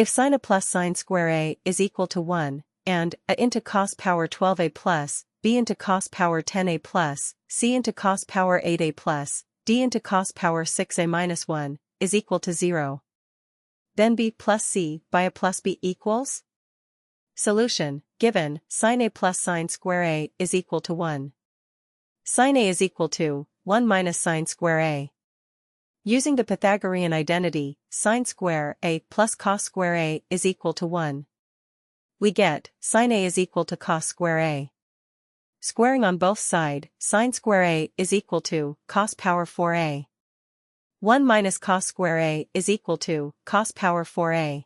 If sin a plus sine square a is equal to 1, and a into cos power 12a plus, b into cos power 10a plus, c into cos power 8a plus, d into cos power 6a minus 1, is equal to 0. Then b plus c by a plus b equals? Solution, given, sin a plus sine square a is equal to 1. Sin a is equal to 1 minus sine square a. Using the Pythagorean identity, sine square a plus cos square a is equal to 1. We get, sin a is equal to cos square a. Squaring on both sides, sine square a is equal to cos power 4a. 1 minus cos square a is equal to cos power 4a.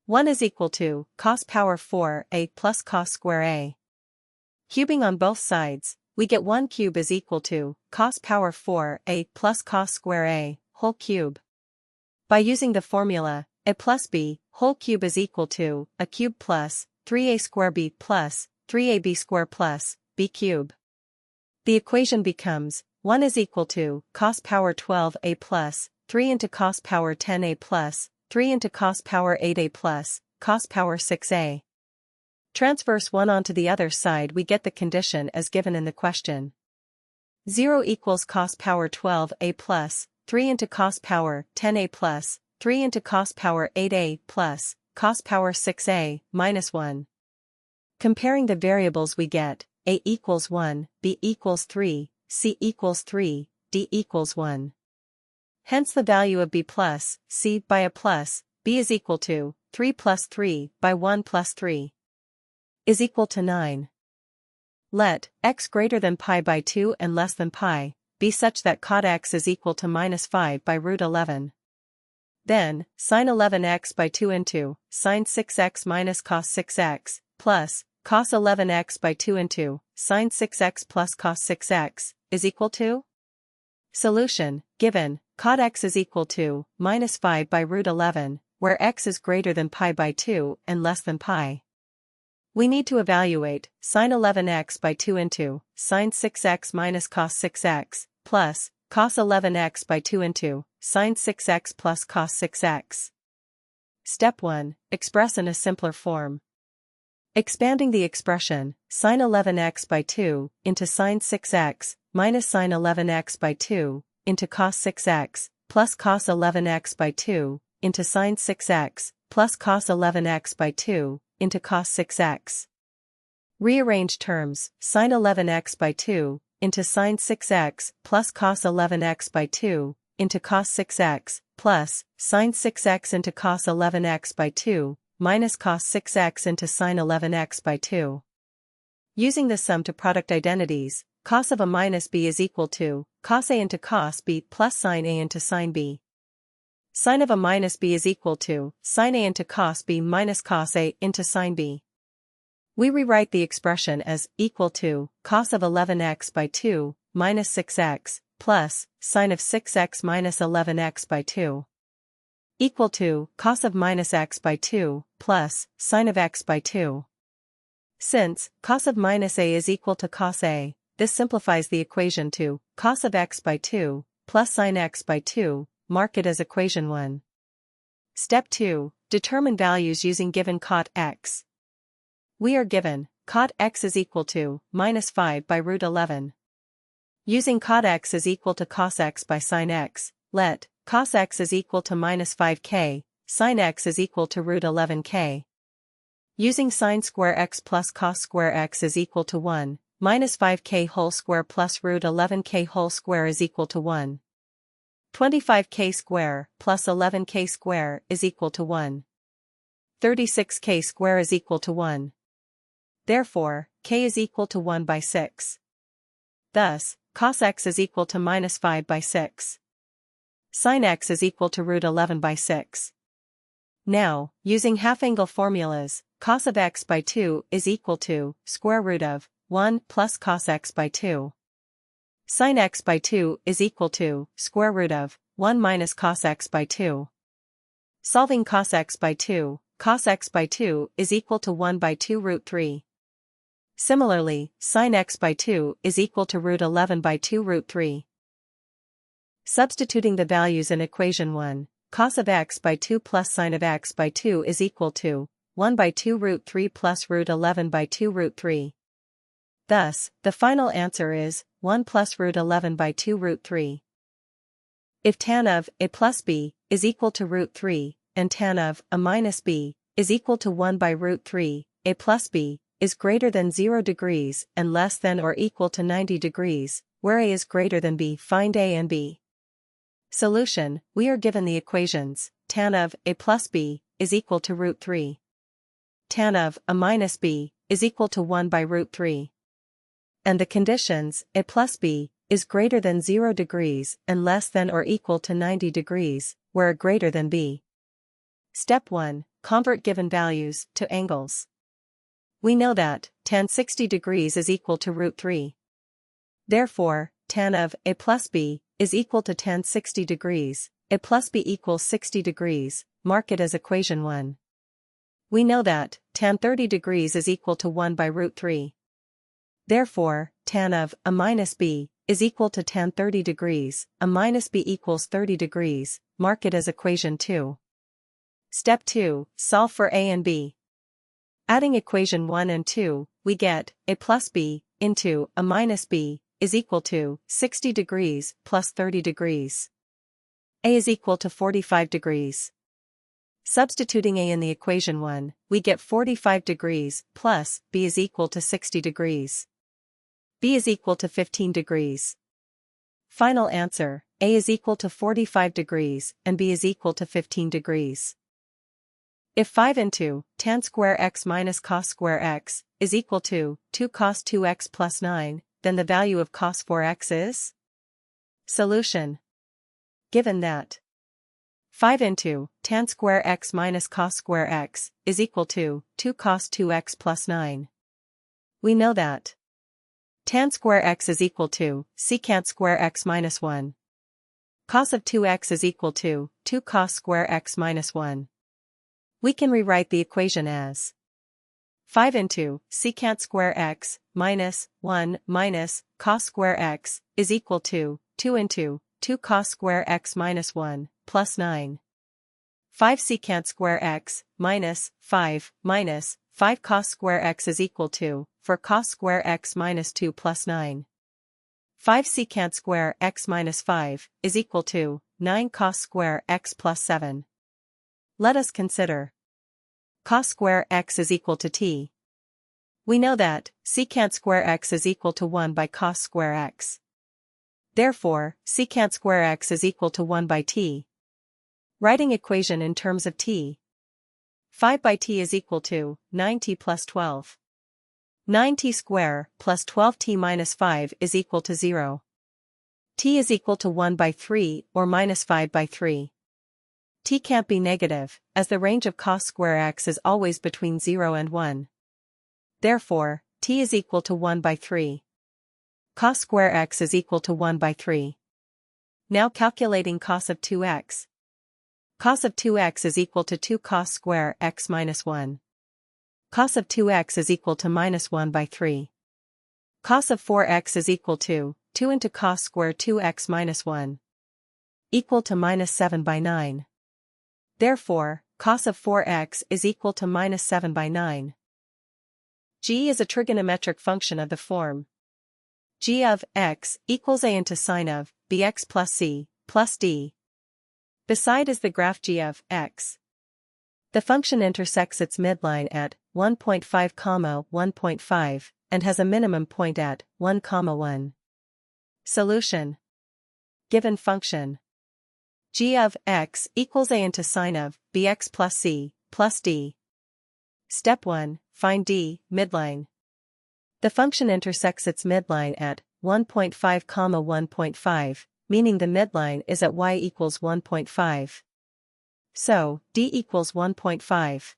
1 is equal to cos power 4a plus cos square a. Cubing on both sides, we get 1 cube is equal to cos power 4a plus cos square a whole cube. By using the formula, a plus b whole cube is equal to a cube plus 3a square b plus 3ab square plus b cube. The equation becomes 1 is equal to cos power 12a plus 3 into cos power 10a plus 3 into cos power 8a plus cos power 6a. Transverse 1 onto the other side, we get the condition as given in the question. 0 equals cos power 12a plus 3 into cos power 10a plus 3 into cos power 8a plus cos power 6a minus 1. Comparing the variables, we get a equals 1, b equals 3, c equals 3, d equals 1. Hence the value of b plus c by a plus b is equal to 3 plus 3 by 1 plus 3 is equal to 9. Let x greater than pi by 2 and less than pi be such that cot x is equal to minus 5 by root 11. Then, sin 11x by 2 into sin 6x minus cos 6x plus cos 11x by 2 into sin 6x plus cos 6x is equal to? Solution, given, cot x is equal to minus 5 by root 11, where x is greater than pi by 2 and less than pi. We need to evaluate sin 11x by 2 into sin 6x minus cos 6x plus cos 11x by 2 into sin 6x plus cos 6x. Step 1. Express in a simpler form. Expanding the expression, sin 11x by 2 into sin 6x minus sin 11x by 2 into cos 6x plus cos 11x by 2 into sin 6x plus cos 11x by 2 into cos 6x. Rearrange terms, sin 11x by 2 into sin 6x plus cos 11x by 2 into cos 6x plus sin 6x into cos 11x by 2 minus cos 6x into sin 11x by 2. Using the sum to product identities, cos of a minus b is equal to cos a into cos b plus sin a into sin b. Sin of a minus b is equal to sin a into cos b minus cos a into sin b. We rewrite the expression as equal to cos of 11x by 2 minus 6x plus sin of 6x minus 11x by 2 equal to cos of minus x by 2 plus sin of x by 2. Since cos of minus a is equal to cos a, this simplifies the equation to cos of x by 2 plus sin x by 2. Mark it as equation 1. Step 2. Determine values using given cot x. We are given cot x is equal to minus 5 by root 11. Using cot x is equal to cos x by sin x, let cos x is equal to minus 5k, sin x is equal to root 11k. Using sin square x plus cos square x is equal to 1, minus 5k whole square plus root 11k whole square is equal to 1. 25k square plus 11k square is equal to 1. 36k square is equal to 1. Therefore, k is equal to 1 by 6. Thus, cos x is equal to minus 5 by 6. Sin x is equal to root 11 by 6. Now, using half-angle formulas, cos of x by 2 is equal to square root of 1 plus cos x by 2. Sin x by 2 is equal to square root of 1 minus cos x by 2. Solving cos x by 2 is equal to 1 by 2 root 3. Similarly, sin x by 2 is equal to root 11 by 2 root 3. Substituting the values in equation 1, cos of x by 2 plus sine of x by 2 is equal to 1 by 2 root 3 plus root 11 by 2 root 3. Thus, the final answer is 1 plus root 11 by 2 root 3. If tan of a plus b is equal to root 3, and tan of a minus b is equal to 1 by root 3, a plus b is greater than 0 degrees and less than or equal to 90 degrees, where a is greater than b, find a and b. Solution: we are given the equations, tan of a plus b is equal to root 3. Tan of a minus b is equal to 1 by root 3. And the conditions, a plus b is greater than 0 degrees and less than or equal to 90 degrees, where a greater than b. Step 1. Convert given values to angles. We know that tan 60 degrees is equal to root 3. Therefore, tan of a plus b is equal to tan 60 degrees, a plus b equals 60 degrees, mark it as equation 1. We know that tan 30 degrees is equal to 1 by root 3. Therefore, tan of a minus b is equal to tan 30 degrees, a minus b equals 30 degrees, mark it as equation 2. Step 2. Solve for a and b. Adding equation 1 and 2, we get a plus b into a minus b is equal to 60 degrees plus 30 degrees. A is equal to 45 degrees. Substituting a in the equation 1, we get 45 degrees plus b is equal to 60 degrees. B is equal to 15 degrees. Final answer, a is equal to 45 degrees and b is equal to 15 degrees. If 5 into tan square x minus cos square x is equal to 2 cos 2x plus 9, then the value of cos 4x is? Solution: given that 5 into tan square x minus cos square x is equal to 2 cos 2x plus 9. We know that tan square x is equal to secant square x minus 1. Cos of 2x is equal to 2 cos square x minus 1. We can rewrite the equation as 5 into secant square x minus 1 minus cos square x is equal to 2 into 2 cos square x minus 1 plus 9. 5 secant square x minus 5 cos square x is equal to, for cos square x minus 2 plus 9. 5 secant square x minus 5 is equal to 9 cos square x plus 7. Let us consider cos square x is equal to t. We know that secant square x is equal to 1 by cos square x. Therefore, secant square x is equal to 1 by t. Writing equation in terms of t. 5 by t is equal to 9t plus 12. 9t square plus 12t minus 5 is equal to 0. T is equal to 1 by 3 or minus 5 by 3. T can't be negative, as the range of cos square x is always between 0 and 1. Therefore, t is equal to 1 by 3. Cos square x is equal to 1 by 3. Now calculating cos of 2x. Cos of 2x is equal to 2 cos square x minus 1. Cos of 2x is equal to minus 1 by 3. Cos of 4x is equal to 2 into cos square 2x minus 1. Equal to minus 7 by 9. Therefore, cos of 4x is equal to minus 7 by 9. G is a trigonometric function of the form g of x equals a into sine of bx plus c plus d. Beside is the graph g of x. The function intersects its midline at 1.5, 1.5 and has a minimum point at 1, 1. Solution: given function g of x equals a into sine of bx plus c plus d. Step 1. Find d, midline. The function intersects its midline at 1.5, 1.5, meaning the midline is at y equals 1.5. So, d equals 1.5.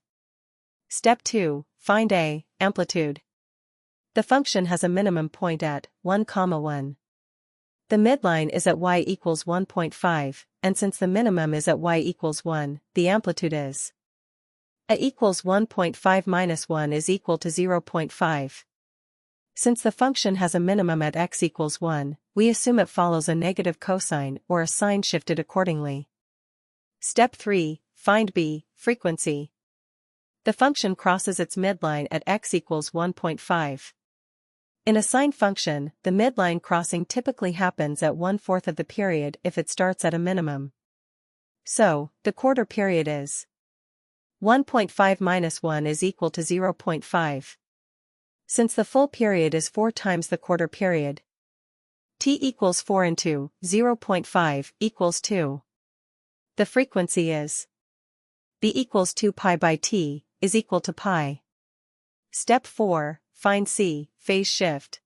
Step 2. Find a, amplitude. The function has a minimum point at 1, 1. The midline is at y equals 1.5, and since the minimum is at y equals 1, the amplitude is a equals 1.5 minus 1 is equal to 0.5. Since the function has a minimum at x equals 1, we assume it follows a negative cosine or a sign shifted accordingly. Step 3, find b, frequency. The function crosses its midline at x equals 1.5. In a sine function, the midline crossing typically happens at 1/4 of the period if it starts at a minimum. So, the quarter period is 1.5 minus 1 is equal to 0.5. Since the full period is 4 times the quarter period, t equals 4 into 0.5 equals 2. The frequency is b equals 2 pi by t is equal to pi. Step 4, find c, phase shift.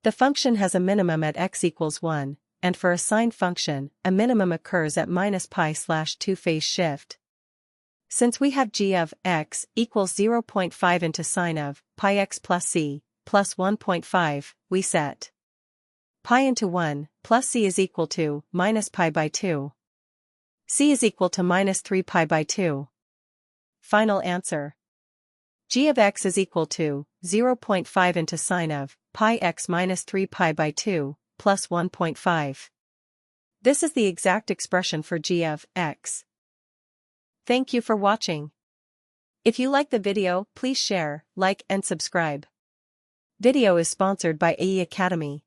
The function has a minimum at x equals 1, and for a sine function, a minimum occurs at minus pi/2 phase shift. Since we have g of x equals 0.5 into sine of pi x plus c plus 1.5, we set pi into 1 plus c is equal to minus pi by 2. C is equal to minus 3 pi by 2. Final answer. G of x is equal to 0.5 into sine of pi x minus 3 pi by 2 plus 1.5. This is the exact expression for g of x. Thank you for watching. If you like the video, please share, like and subscribe. Video is sponsored by AE Academy.